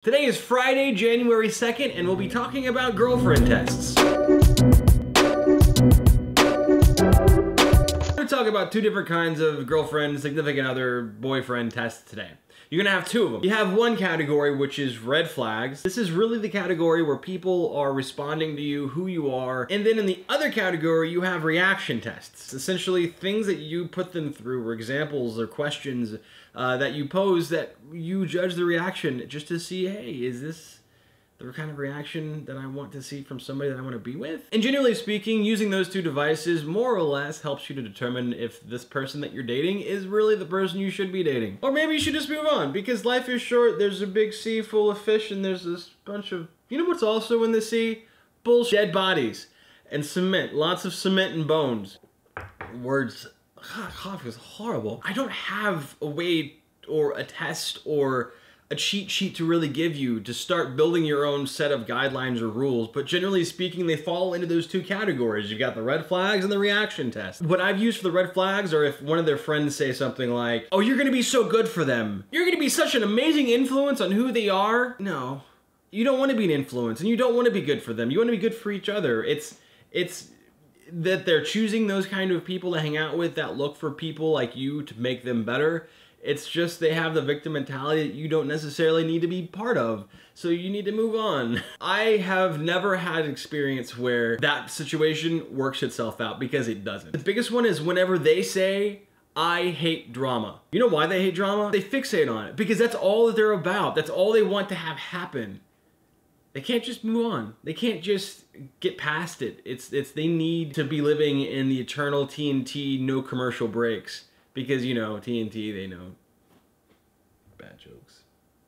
Today is Friday, January 2nd, and we'll be talking about girlfriend tests. We're going to talk about two different kinds of girlfriend, significant other, boyfriend tests today. You're gonna have two of them. You have one category, which is red flags. This is really the category where people are responding to you, who you are. And then in the other category, you have reaction tests. Essentially, things that you put them through, or examples or questions that you pose that you judge the reaction just to see, hey, is this the kind of reaction that I want to see from somebody that I want to be with? And generally speaking, using those two devices more or less helps you to determine if this person that you're dating is really the person you should be dating. Or maybe you should just move on, because life is short. There's a big sea full of fish, and there's this bunch of, you know what's also in the sea? Bullshit. Dead bodies and cement. Lots of cement and bones. Words. God, cough is horrible. I don't have a way or a test or a cheat sheet to really give you to start building your own set of guidelines or rules, but generally speaking, they fall into those two categories. You've got the red flags and the reaction test. What I've used for the red flags are if one of their friends say something like, oh, you're gonna be so good for them. You're gonna be such an amazing influence on who they are. No, you don't wanna be an influence, and you don't wanna be good for them. You wanna be good for each other. It's that they're choosing those kind of people to hang out with that look for people like you to make them better. It's just they have the victim mentality that you don't necessarily need to be part of, so you need to move on. I have never had an experience where that situation works itself out, because it doesn't. The biggest one is whenever they say, I hate drama. You know why they hate drama? They fixate on it, because that's all that they're about. That's all they want to have happen. They can't just move on. They can't just get past it. They need to be living in the eternal TNT, no commercial breaks. Because, you know, TNT, they know bad jokes.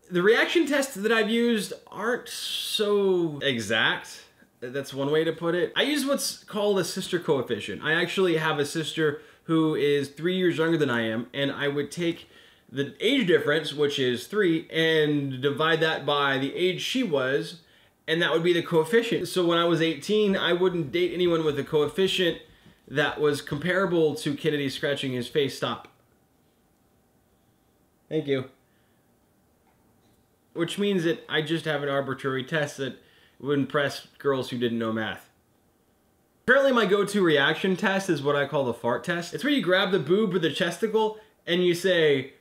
The reaction tests that I've used aren't so exact. That's one way to put it. I use what's called a sister coefficient. I actually have a sister who is 3 years younger than I am, and I would take the age difference, which is 3, and divide that by the age she was, and that would be the coefficient. So when I was 18, I wouldn't date anyone with a coefficient that was comparable to Kennedy scratching his face. Stop. Thank you. Which means that I just have an arbitrary test that would impress girls who didn't know math. Apparently my go-to reaction test is what I call the fart test. It's where you grab the boob or the chesticle and you say,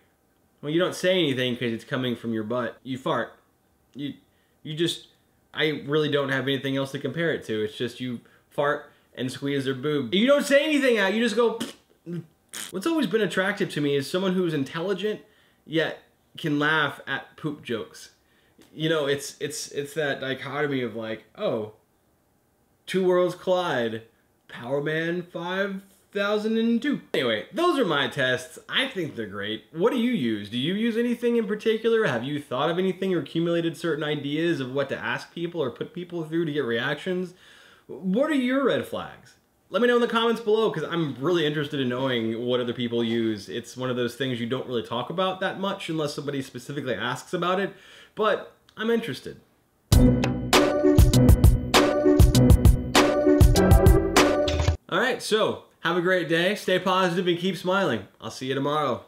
well, you don't say anything because it's coming from your butt. You fart. You just, I really don't have anything else to compare it to. It's just you fart and squeeze their boob. You don't say anything out, you just go. What's always been attractive to me is someone who's intelligent, yet can laugh at poop jokes. You know, it's that dichotomy of like, oh, two worlds collide. Power Man 5002. Anyway, those are my tests. I think they're great. What do you use? Do you use anything in particular? Have you thought of anything or accumulated certain ideas of what to ask people or put people through to get reactions? What are your red flags? Let me know in the comments below, because I'm really interested in knowing what other people use. It's one of those things you don't really talk about that much unless somebody specifically asks about it, but I'm interested. All right, so have a great day, stay positive, and keep smiling. I'll see you tomorrow.